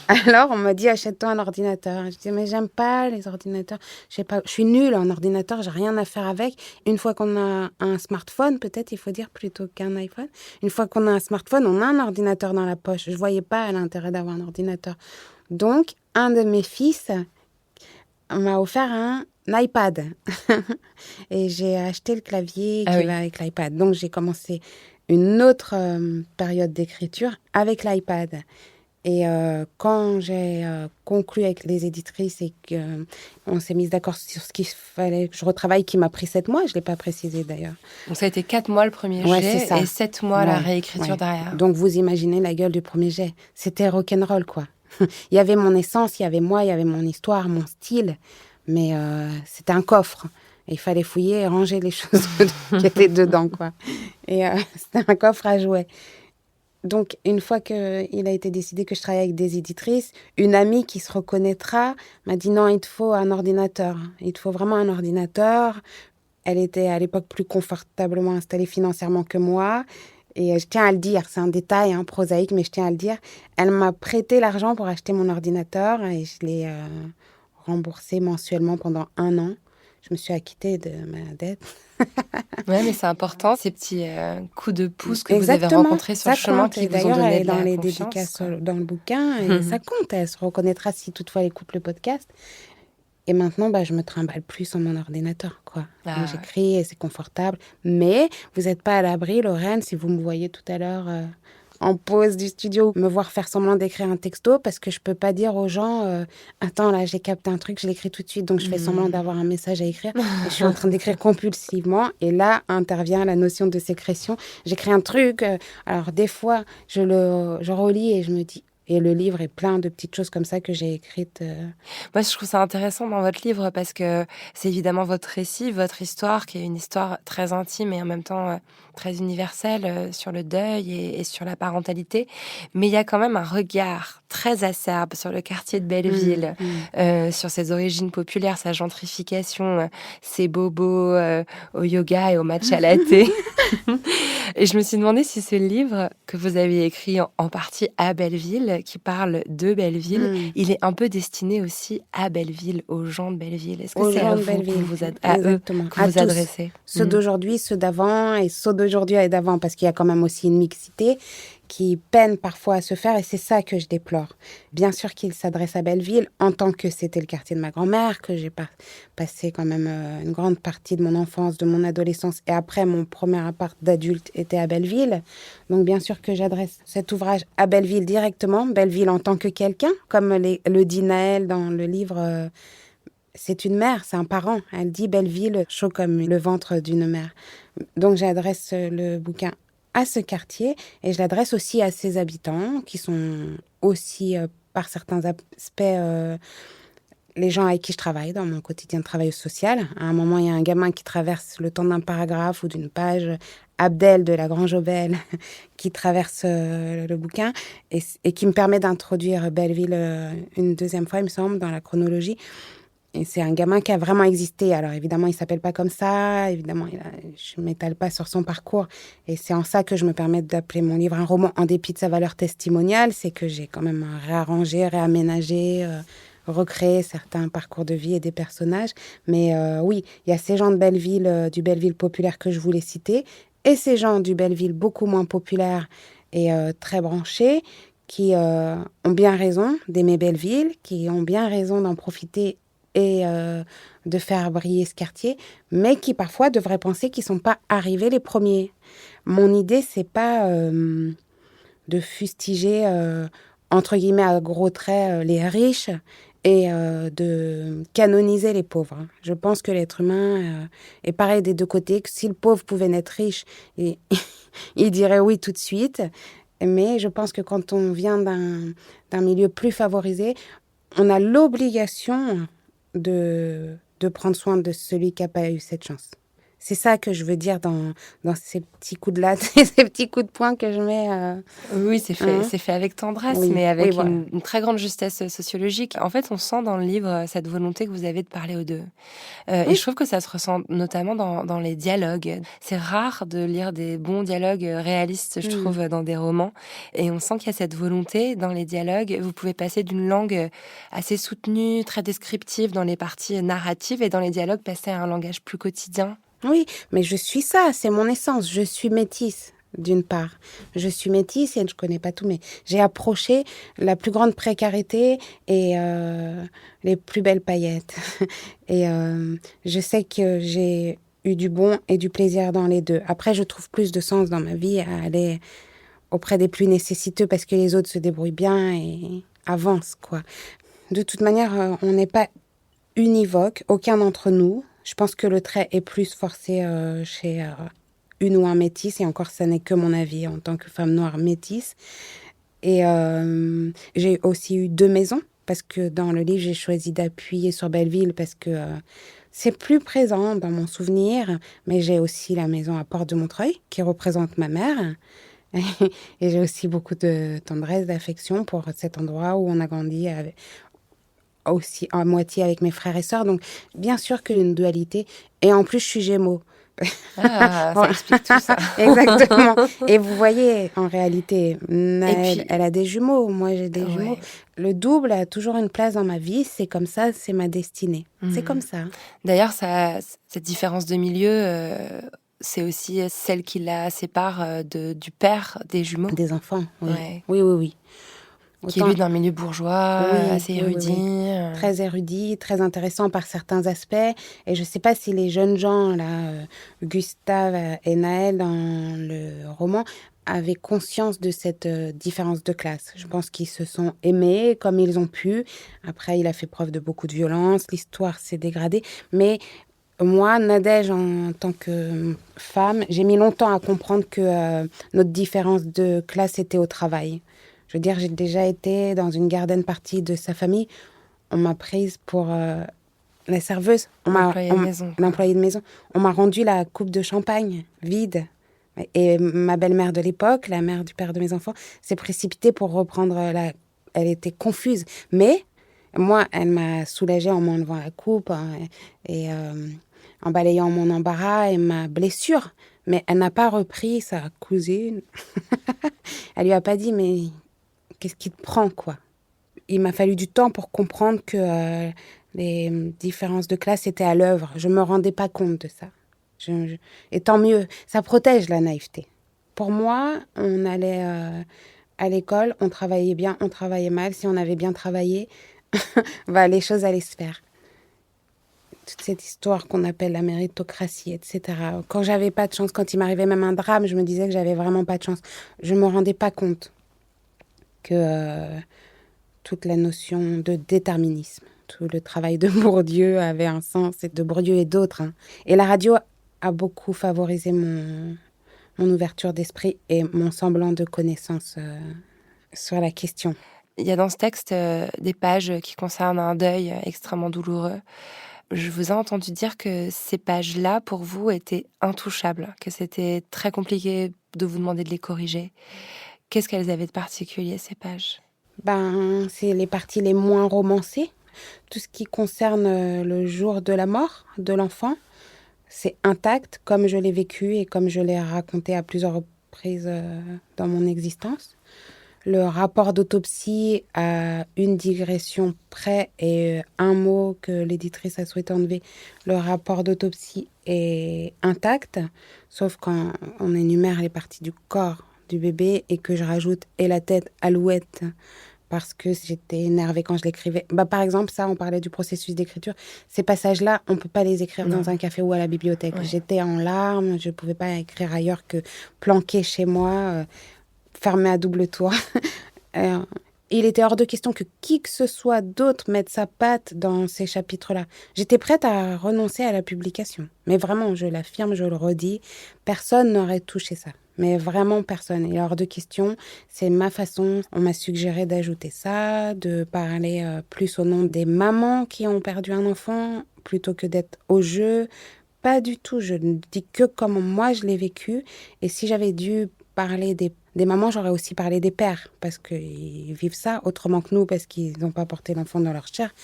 Alors, on m'a dit, achète-toi un ordinateur. Je dis, mais j'aime pas les ordinateurs. Je sais pas, je suis nulle en ordinateur, j'ai rien à faire avec. Une fois qu'on a un smartphone, peut-être il faut dire plutôt qu'un iPhone. Une fois qu'on a un smartphone, on a un ordinateur dans la poche. Je voyais pas l'intérêt d'avoir un ordinateur. Donc, un de mes fils m'a offert un iPad. Et j'ai acheté le clavier qui va avec l'iPad. Donc, j'ai commencé une autre période d'écriture avec l'iPad. Et quand j'ai conclu avec les éditrices et qu'on s'est mis d'accord sur ce qu'il fallait que je retravaille, qui m'a pris 7 mois, je ne l'ai pas précisé d'ailleurs. Donc ça a été 4 mois le premier jet et 7 mois la réécriture derrière. Donc vous imaginez la gueule du premier jet. C'était rock'n'roll, quoi. Il y avait mon essence, il y avait moi, il y avait mon histoire, mon style, mais c'était un coffre. Et il fallait fouiller et ranger les choses qui étaient dedans, quoi. Et c'était un coffre à jouets. Donc, une fois qu'il a été décidé que je travaille avec des éditrices, une amie qui se reconnaîtra m'a dit « Non, il te faut un ordinateur. Il te faut vraiment un ordinateur. » Elle était à l'époque plus confortablement installée financièrement que moi. Et je tiens à le dire, c'est un détail prosaïque, mais je tiens à le dire. Elle m'a prêté l'argent pour acheter mon ordinateur et je l'ai remboursé mensuellement pendant 1 an. Je me suis acquittée de ma dette. Oui, mais c'est important, ces petits coups de pouce que vous avez rencontrés sur le chemin qui vous ont donné de la confiance. D'ailleurs, elle est dans les dédicaces dans le bouquin et ça compte. Elle se reconnaîtra si toutefois elle écoute le podcast. Et maintenant, je me trimballe plus sur mon ordinateur, quoi. J'écris et c'est confortable. Mais vous n'êtes pas à l'abri, Lorraine, si vous me voyez tout à l'heure en pause du studio, me voir faire semblant d'écrire un texto parce que je peux pas dire aux gens attends, là, j'ai capté un truc, je l'écris tout de suite, donc je fais semblant d'avoir un message à écrire. Et je suis en train d'écrire compulsivement et là intervient la notion de sécrétion. J'écris un truc, alors des fois, je relis et je me dis... Et le livre est plein de petites choses comme ça que j'ai écrites. Moi, je trouve ça intéressant dans votre livre parce que c'est évidemment votre récit, votre histoire, qui est une histoire très intime et en même temps très universelle sur le deuil et sur la parentalité. Mais il y a quand même un regard très acerbe sur le quartier de Belleville, sur ses origines populaires, sa gentrification, ses bobos au yoga et au matcha latte. Et je me suis demandé si ce livre que vous avez écrit en partie à Belleville, qui parle de Belleville, il est un peu destiné aussi à Belleville, aux gens de Belleville. Est-ce que c'est à vous que vous adressez Ceux d'aujourd'hui, ceux d'avant et ceux d'aujourd'hui et d'avant, parce qu'il y a quand même aussi une mixité qui peine parfois à se faire et c'est ça que je déplore. Bien sûr qu'il s'adresse à Belleville en tant que c'était le quartier de ma grand-mère, que j'ai passé quand même une grande partie de mon enfance, de mon adolescence et après mon premier appart d'adulte était à Belleville. Donc bien sûr que j'adresse cet ouvrage à Belleville directement, Belleville en tant que quelqu'un, comme le dit Naël dans le livre c'est une mère, c'est un parent. Elle dit Belleville chaud comme le ventre d'une mère. Donc j'adresse le bouquin à ce quartier et je l'adresse aussi à ses habitants qui sont aussi par certains aspects les gens avec qui je travaille dans mon quotidien de travail social. À un moment, il y a un gamin qui traverse le temps d'un paragraphe ou d'une page, Abdel de la Grange Aubel, qui traverse le bouquin et qui me permet d'introduire Belleville une deuxième fois, il me semble, dans la chronologie. Et c'est un gamin qui a vraiment existé. Alors évidemment, il ne s'appelle pas comme ça. Évidemment, je ne m'étale pas sur son parcours. Et c'est en ça que je me permets d'appeler mon livre un roman en dépit de sa valeur testimoniale. C'est que j'ai quand même réarrangé, réaménagé, recréer certains parcours de vie et des personnages. Mais oui, il y a ces gens de Belleville, du Belleville populaire que je voulais citer, et ces gens du Belleville beaucoup moins populaires et très branchés, qui ont bien raison d'aimer Belleville, qui ont bien raison d'en profiter et de faire briller ce quartier, mais qui parfois devraient penser qu'ils ne sont pas arrivés les premiers. Mon idée, c'est pas de fustiger, entre guillemets, à gros traits, les riches et de canoniser les pauvres. Je pense que l'être humain est pareil des deux côtés, que si le pauvre pouvait naître riche, il dirait oui tout de suite. Mais je pense que quand on vient d'un milieu plus favorisé, on a l'obligation de prendre soin de celui qui n'a pas eu cette chance. C'est ça que je veux dire dans ces petits coups de latte, ces petits coups de poing que je mets. Oui, c'est fait avec tendresse, oui, mais avec voilà. une très grande justesse sociologique. En fait, on sent dans le livre cette volonté que vous avez de parler aux deux. Et je trouve que ça se ressent notamment dans les dialogues. C'est rare de lire des bons dialogues réalistes, je trouve, dans des romans. Et on sent qu'il y a cette volonté dans les dialogues. Vous pouvez passer d'une langue assez soutenue, très descriptive dans les parties narratives, et dans les dialogues, passer à un langage plus quotidien. Oui, mais je suis ça, c'est mon essence. Je suis métisse, d'une part. Je suis métisse et je connais pas tout, mais j'ai approché la plus grande précarité et les plus belles paillettes. Et je sais que j'ai eu du bon et du plaisir dans les deux. Après, je trouve plus de sens dans ma vie à aller auprès des plus nécessiteux parce que les autres se débrouillent bien et avancent, quoi. De toute manière, on n'est pas univoque, aucun d'entre nous. Je pense que le trait est plus forcé chez une ou un métis, et encore, ça n'est que mon avis en tant que femme noire métisse. Et j'ai aussi eu 2 maisons, parce que dans le livre, j'ai choisi d'appuyer sur Belleville, parce que c'est plus présent dans mon souvenir, mais j'ai aussi la maison à Porte de Montreuil, qui représente ma mère. Et j'ai aussi beaucoup de tendresse, d'affection pour cet endroit où on a grandi aussi à moitié avec mes frères et sœurs. Donc, bien sûr qu'il y a une dualité. Et en plus, je suis Gémeaux. Ah, ça explique tout ça. Exactement. Et vous voyez, en réalité, Naël, elle a des jumeaux. Moi, j'ai des jumeaux. Le double a toujours une place dans ma vie. C'est comme ça, c'est ma destinée. C'est comme ça. D'ailleurs, cette différence de milieu, c'est aussi celle qui la sépare du père des jumeaux. Des enfants, oui. Ouais. Oui. Qui est lui d'un milieu bourgeois, assez érudit. Oui. Très érudit, très intéressant par certains aspects. Et je ne sais pas si les jeunes gens, là, Gustave et Naël, dans le roman, avaient conscience de cette différence de classe. Je pense qu'ils se sont aimés comme ils ont pu. Après, il a fait preuve de beaucoup de violence. L'histoire s'est dégradée. Mais moi, Nadège, en tant que femme, j'ai mis longtemps à comprendre que notre différence de classe était au travail. Je veux dire, j'ai déjà été dans une garden party de sa famille. On m'a prise pour la serveuse. L'employée de maison. On m'a rendu la coupe de champagne vide. Et ma belle-mère de l'époque, la mère du père de mes enfants, s'est précipitée pour reprendre Elle était confuse. Mais moi, elle m'a soulagée en m'enlevant la coupe et en balayant mon embarras et ma blessure. Mais elle n'a pas repris sa cousine. Elle lui a pas dit, mais qu'est-ce qui te prend, quoi? Il m'a fallu du temps pour comprendre que les différences de classe étaient à l'œuvre. Je me rendais pas compte de ça. Et tant mieux, ça protège la naïveté. Pour moi, on allait à l'école, on travaillait bien, on travaillait mal. Si on avait bien travaillé, les choses allaient se faire. Toute cette histoire qu'on appelle la méritocratie, etc. Quand j'avais pas de chance, quand il m'arrivait même un drame, je me disais que j'avais vraiment pas de chance. Je me rendais pas compte que toute la notion de déterminisme, tout le travail de Bourdieu avait un sens, et de Bourdieu et d'autres. Et la radio a beaucoup favorisé mon ouverture d'esprit et mon semblant de connaissance sur la question. Il y a dans ce texte des pages qui concernent un deuil extrêmement douloureux. Je vous ai entendu dire que ces pages-là, pour vous, étaient intouchables, que c'était très compliqué de vous demander de les corriger. Qu'est-ce qu'elles avaient de particulier, ces pages ? C'est les parties les moins romancées. Tout ce qui concerne le jour de la mort de l'enfant, c'est intact, comme je l'ai vécu et comme je l'ai raconté à plusieurs reprises dans mon existence. Le rapport d'autopsie à une digression près et un mot que l'éditrice a souhaité enlever, le rapport d'autopsie est intact, sauf quand on énumère les parties du corps du bébé et que je rajoute et la tête alouette parce que j'étais énervée quand je l'écrivais. Par exemple, ça, on parlait du processus d'écriture. Ces passages-là, on ne peut pas les écrire dans un café ou à la bibliothèque. Ouais. J'étais en larmes, je ne pouvais pas écrire ailleurs que planqué chez moi, fermé à double tour. Il était hors de question que qui que ce soit d'autre mette sa patte dans ces chapitres-là. J'étais prête à renoncer à la publication. Mais vraiment, je l'affirme, je le redis, personne n'aurait touché ça. Mais vraiment personne. Il est hors de question. C'est ma façon. On m'a suggéré d'ajouter ça, de parler plus au nom des mamans qui ont perdu un enfant, plutôt que d'être au jeu. Pas du tout. Je ne dis que comment moi je l'ai vécu. Et si j'avais dû parler des mamans, j'aurais aussi parlé des pères, parce qu'ils vivent ça autrement que nous, parce qu'ils n'ont pas porté l'enfant dans leur chair.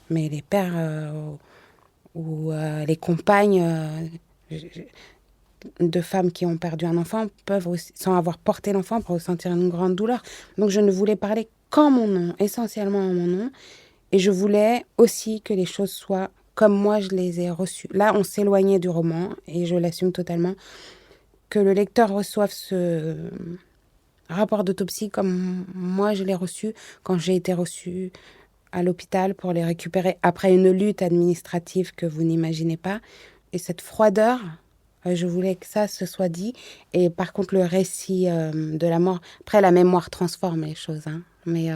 Mais les pères ou les compagnes de femmes qui ont perdu un enfant peuvent aussi, sans avoir porté l'enfant, pour ressentir une grande douleur. Donc je ne voulais parler qu'en mon nom, essentiellement en mon nom. Et je voulais aussi que les choses soient comme moi je les ai reçues. Là, on s'éloignait du roman, et je l'assume totalement, que le lecteur reçoive ce rapport d'autopsie comme moi je l'ai reçu quand j'ai été reçue à l'hôpital pour les récupérer après une lutte administrative que vous n'imaginez pas. Et cette froideur, je voulais que ça se soit dit. Et par contre, le récit de la mort, après la mémoire transforme les choses, hein. Mais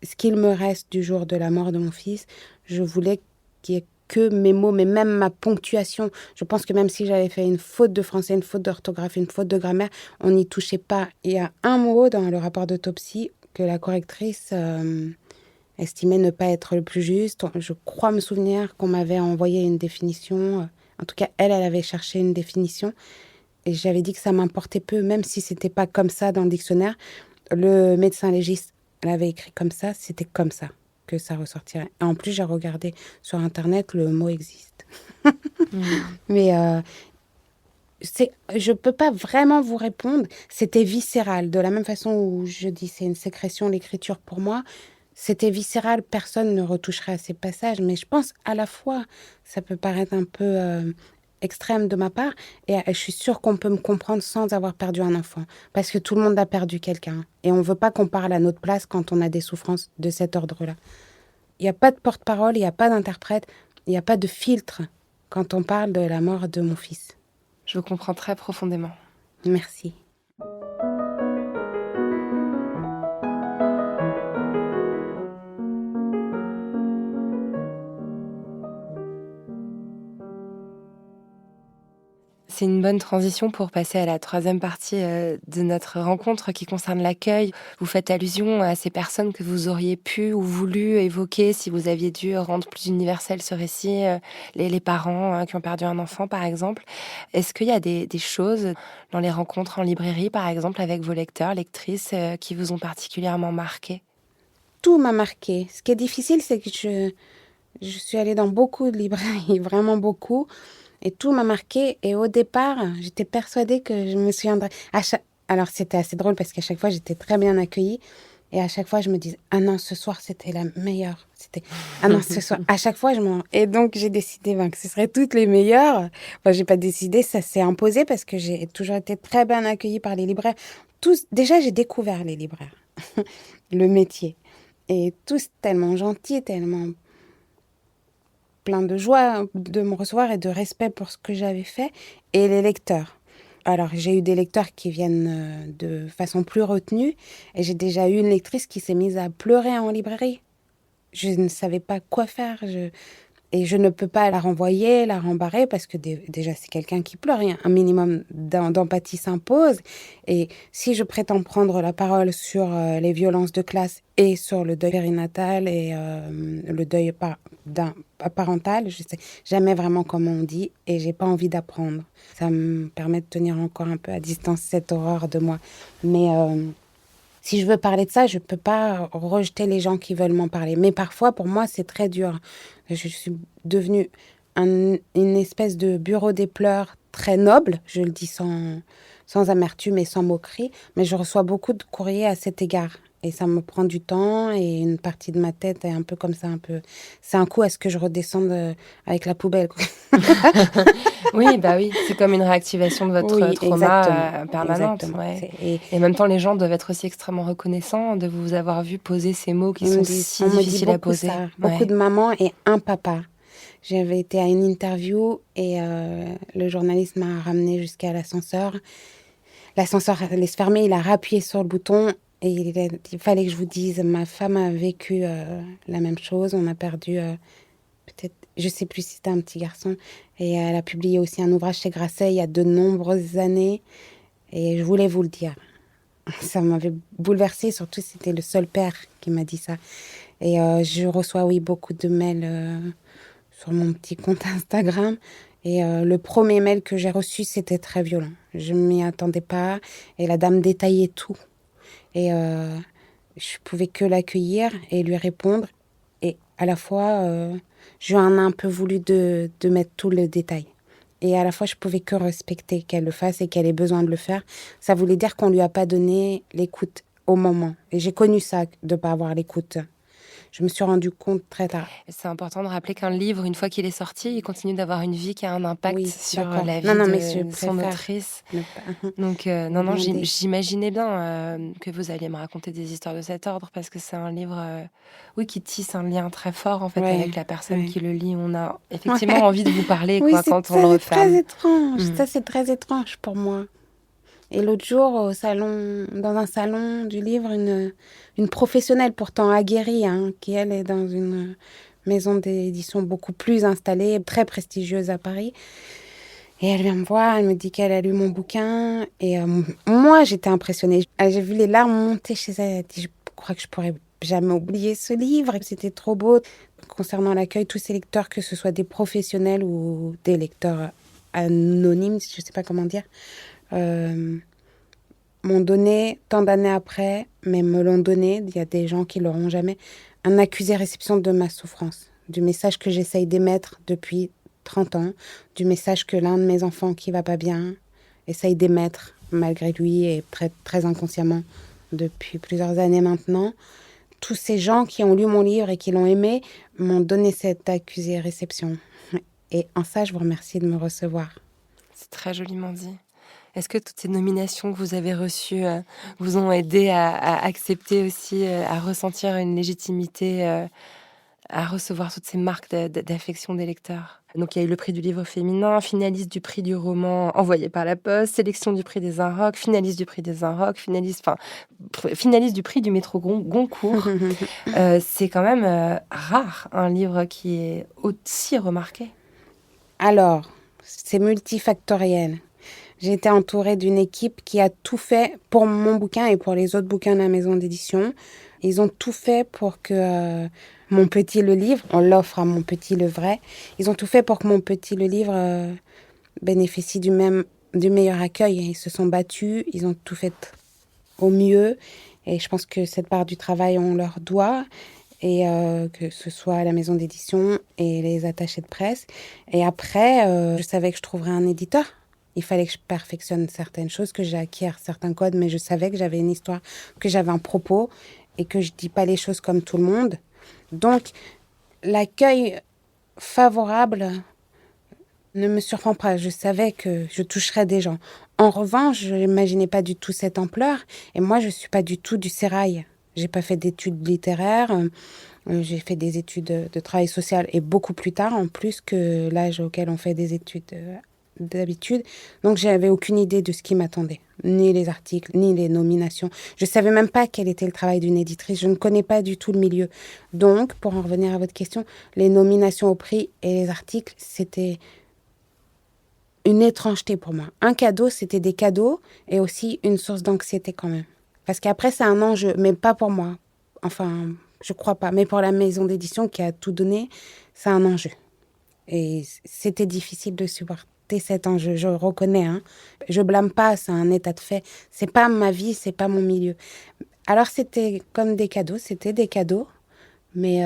ce qu'il me reste du jour de la mort de mon fils, je voulais qu'il y ait que mes mots, mais même ma ponctuation. Je pense que même si j'avais fait une faute de français, une faute d'orthographe, une faute de grammaire, on n'y touchait pas. Il y a un mot dans le rapport d'autopsie que la correctrice estimait ne pas être le plus juste. Je crois me souvenir qu'on m'avait envoyé une définition. En tout cas, elle avait cherché une définition. Et j'avais dit que ça m'importait peu, même si c'était pas comme ça dans le dictionnaire. Le médecin légiste l'avait écrit comme ça, c'était comme ça que ça ressortirait. Et en plus, j'ai regardé sur Internet, le mot existe. Mais je peux pas vraiment vous répondre. C'était viscéral. De la même façon où je dis c'est une sécrétion, l'écriture pour moi, c'était viscéral. Personne ne retoucherait à ces passages. Mais je pense à la fois, ça peut paraître un peu extrême de ma part, et je suis sûre qu'on peut me comprendre sans avoir perdu un enfant. Parce que tout le monde a perdu quelqu'un. Et on veut pas qu'on parle à notre place quand on a des souffrances de cet ordre-là. Il n'y a pas de porte-parole, il n'y a pas d'interprète, il n'y a pas de filtre quand on parle de la mort de mon fils. Je vous comprends très profondément. Merci. C'est une bonne transition pour passer à la troisième partie de notre rencontre qui concerne l'accueil. Vous faites allusion à ces personnes que vous auriez pu ou voulu évoquer si vous aviez dû rendre plus universel ce récit, les parents qui ont perdu un enfant par exemple. Est-ce qu'il y a des choses dans les rencontres en librairie par exemple avec vos lecteurs, lectrices qui vous ont particulièrement marqué ? Tout m'a marqué. Ce qui est difficile, c'est que je suis allée dans beaucoup de librairies, vraiment beaucoup. Et tout m'a marqué. Et au départ, j'étais persuadée que je me souviendrais. Alors, c'était assez drôle parce qu'à chaque fois, j'étais très bien accueillie. Et à chaque fois, je me disais, ah non, ce soir, c'était la meilleure. Ah non, ce soir. À chaque fois, Et donc, j'ai décidé que ce seraient toutes les meilleures. Enfin, j'ai pas décidé, ça s'est imposé parce que j'ai toujours été très bien accueillie par les libraires. Déjà, j'ai découvert les libraires, le métier. Et tous tellement gentils, tellement plein de joie de me recevoir et de respect pour ce que j'avais fait. Et les lecteurs. Alors, j'ai eu des lecteurs qui viennent de façon plus retenue. Et j'ai déjà eu une lectrice qui s'est mise à pleurer en librairie. Je ne savais pas quoi faire. Et je ne peux pas la renvoyer, la rembarrer, parce que déjà, c'est quelqu'un qui pleure. Un minimum d'empathie s'impose. Et si je prétends prendre la parole sur les violences de classe et sur le deuil périnatal et le deuil parental, je sais jamais vraiment comment on dit, et j'ai pas envie d'apprendre. Ça me permet de tenir encore un peu à distance cette horreur de moi. Mais si je veux parler de ça, je peux pas rejeter les gens qui veulent m'en parler. Mais parfois, pour moi, c'est très dur. Je suis devenue une espèce de bureau des pleurs très noble, je le dis sans amertume et sans moquerie, mais je reçois beaucoup de courriers à cet égard. Et ça me prend du temps et une partie de ma tête est un peu comme ça, un peu. C'est un coup à ce que je redescende avec la poubelle, quoi. Oui, bah oui, c'est comme une réactivation de votre Oui, trauma exactement, permanente. exactement. Ouais. Et Et en même temps, les gens doivent être aussi extrêmement reconnaissants de vous avoir vu poser ces mots qui sont si on me dit difficiles à beaucoup poser. ça, beaucoup de mamans et un papa. J'avais été à une interview et le journaliste m'a ramené jusqu'à l'ascenseur. L'ascenseur allait se fermer, il a rappuyé sur le bouton et il fallait que je vous dise, ma femme a vécu la même chose. On a perdu, peut-être, je sais plus si c'était un petit garçon. Et elle a publié aussi un ouvrage chez Grasset il y a de nombreuses années. Et je voulais vous le dire. Ça m'avait bouleversée, surtout c'était le seul père qui m'a dit ça. Et je reçois, oui, beaucoup de mails sur mon petit compte Instagram. Et le premier mail que j'ai reçu, c'était très violent. Je ne m'y attendais pas. Et la dame détaillait tout. Et je pouvais que l'accueillir et lui répondre. Et à la fois, je lui en ai un peu voulu de mettre tout le détail. Et à la fois, je pouvais que respecter qu'elle le fasse et qu'elle ait besoin de le faire. Ça voulait dire qu'on lui a pas donné l'écoute au moment. Et j'ai connu ça, de pas avoir l'écoute. Je me suis rendu compte très tard. C'est important de rappeler qu'un livre, une fois qu'il est sorti, il continue d'avoir une vie qui a un impact Oui, sur d'accord. la vie Non, de mais je son préfère autrice. ne pas- Donc, non, demander. j'imaginais bien que vous alliez me raconter des histoires de cet ordre parce que c'est un livre, oui, qui tisse un lien très fort en fait Ouais, avec la personne ouais. qui le lit. On a effectivement Ouais. envie de vous parler Oui, quoi, c'est quand on ça, le c'est très referme. étrange. Mm. Ça, c'est très étrange pour moi. Et l'autre jour, dans un salon du livre, une professionnelle pourtant aguerrie, hein, qui elle est dans une maison d'édition beaucoup plus installée, très prestigieuse à Paris. Et elle vient me voir, elle me dit qu'elle a lu mon bouquin. Et moi, j'étais impressionnée. J'ai vu les larmes monter chez elle. Elle dit, je crois que je pourrais jamais oublier ce livre. C'était trop beau. Concernant l'accueil, tous ces lecteurs, que ce soit des professionnels ou des lecteurs anonymes, je ne sais pas comment dire, m'ont donné, tant d'années après, mais me l'ont donné, il y a des gens qui l'auront jamais, un accusé-réception de ma souffrance, du message que j'essaye d'émettre depuis 30 ans, du message que l'un de mes enfants qui va pas bien essaye d'émettre malgré lui et très, très inconsciemment depuis plusieurs années maintenant. Tous ces gens qui ont lu mon livre et qui l'ont aimé m'ont donné cette accusé-réception. Et en ça, je vous remercie de me recevoir. C'est très joliment dit. Est-ce que toutes ces nominations que vous avez reçues vous ont aidé à accepter aussi, à ressentir une légitimité, à recevoir toutes ces marques d'affection des lecteurs? Donc il y a eu le prix du livre féminin, finaliste du prix du roman envoyé par la poste, sélection du prix des Inrocks, finaliste du prix des Inrocks, finaliste du prix du métro Goncourt. C'est quand même rare un livre qui est aussi remarqué. Alors, c'est multifactoriel. J'ai été entourée d'une équipe qui a tout fait pour mon bouquin et pour les autres bouquins de la maison d'édition. Ils ont tout fait pour que Mon Petit le Livre, on l'offre à Mon Petit le Vrai, ils ont tout fait pour que Mon Petit le Livre bénéficie du meilleur accueil. Ils se sont battus, ils ont tout fait au mieux. Et je pense que cette part du travail, on leur doit. Et que ce soit à la maison d'édition et les attachés de presse. Et après, je savais que je trouverais un éditeur. Il fallait que je perfectionne certaines choses, que j'acquière certains codes, mais je savais que j'avais une histoire, que j'avais un propos et que je dis pas les choses comme tout le monde. Donc, l'accueil favorable ne me surprend pas. Je savais que je toucherais des gens. En revanche, je n'imaginais pas du tout cette ampleur. Et moi, je suis pas du tout du sérail. J'ai pas fait d'études littéraires. J'ai fait des études de travail social et beaucoup plus tard, en plus que l'âge auquel on fait des études d'habitude. Donc, j'avais aucune idée de ce qui m'attendait. Ni les articles, ni les nominations. Je savais même pas quel était le travail d'une éditrice. Je ne connais pas du tout le milieu. Donc, pour en revenir à votre question, les nominations au prix et les articles, c'était une étrangeté pour moi. Un cadeau, c'était des cadeaux et aussi une source d'anxiété quand même. Parce qu'après, c'est un enjeu, mais pas pour moi. Enfin, je crois pas. Mais pour la maison d'édition qui a tout donné, c'est un enjeu. Et c'était difficile de supporter cet enjeu, je reconnais. Hein. Je blâme pas, c'est un état de fait. C'est pas ma vie, c'est pas mon milieu. Alors, c'était comme des cadeaux, mais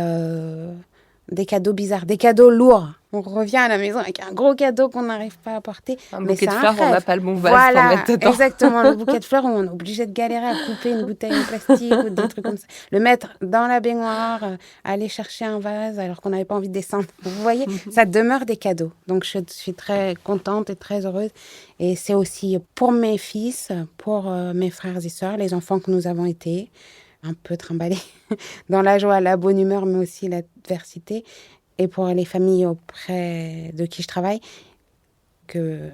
des cadeaux bizarres, des cadeaux lourds. on revient à la maison avec un gros cadeau qu'on n'arrive pas à porter. Un Mais bouquet c'est de un fleurs, on n'a rêve. pas le bon vase Voilà, pour mettre dedans. exactement, le bouquet de fleurs où on est obligé de galérer à couper une bouteille en plastique ou des trucs comme ça. Le mettre dans la baignoire, aller chercher un vase alors qu'on n'avait pas envie de descendre. Vous voyez, ça demeure des cadeaux. Donc je suis très contente et très heureuse. Et c'est aussi pour mes fils, pour mes frères et sœurs, les enfants que nous avons été, un peu trimballés dans la joie, la bonne humeur, mais aussi l'adversité. Et pour les familles auprès de qui je travaille, que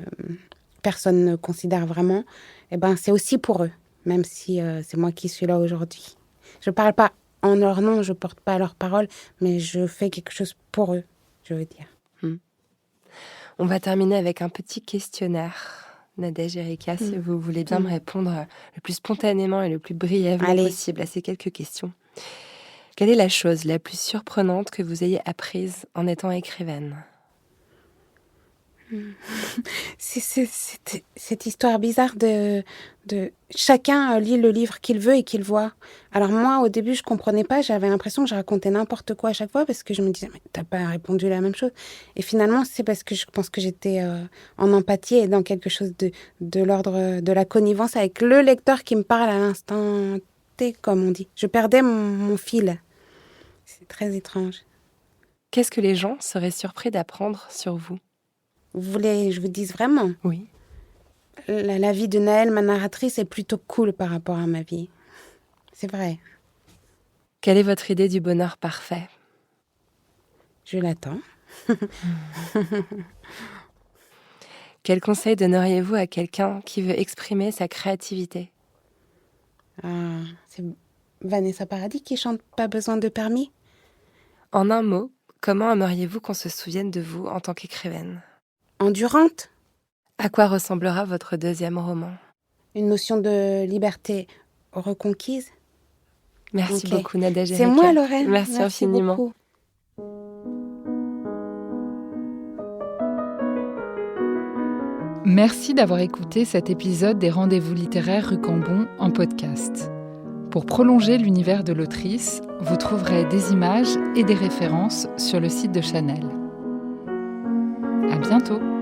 personne ne considère vraiment, eh ben, c'est aussi pour eux, même si c'est moi qui suis là aujourd'hui. Je ne parle pas en leur nom, je ne porte pas leurs paroles, mais je fais quelque chose pour eux, je veux dire. On va terminer avec un petit questionnaire. Nadège et Erika, si vous voulez bien me répondre le plus spontanément et le plus brièvement possible à ces quelques questions. Quelle est la chose la plus surprenante que vous ayez apprise en étant écrivaine ? C'est cette histoire bizarre de chacun lit le livre qu'il veut et qu'il voit. Alors moi, au début, je comprenais pas. J'avais l'impression que je racontais n'importe quoi à chaque fois parce que je me disais, mais t'as pas répondu la même chose. Et finalement, c'est parce que je pense que j'étais en empathie et dans quelque chose de l'ordre de la connivence avec le lecteur qui me parle à l'instant T, comme on dit. Je perdais mon fil. C'est très étrange. Qu'est-ce que les gens seraient surpris d'apprendre sur vous ? Vous voulez que je vous dise vraiment ? Oui. La vie de Naëlle, ma narratrice, est plutôt cool par rapport à ma vie. C'est vrai. Quelle est votre idée du bonheur parfait ? Je l'attends. Quel conseil donneriez-vous à quelqu'un qui veut exprimer sa créativité ? C'est Vanessa Paradis qui chante « Pas besoin de permis ». En un mot, comment aimeriez-vous qu'on se souvienne de vous en tant qu'écrivaine ? Endurante. À quoi ressemblera votre deuxième roman ? Une notion de liberté reconquise. Merci Ok. beaucoup Nadège et C'est Erika. moi, Lorraine. Merci infiniment. Beaucoup. Merci d'avoir écouté cet épisode des Rendez-vous littéraires rue Cambon en podcast. Pour prolonger l'univers de l'autrice, vous trouverez des images et des références sur le site de Chanel. À bientôt!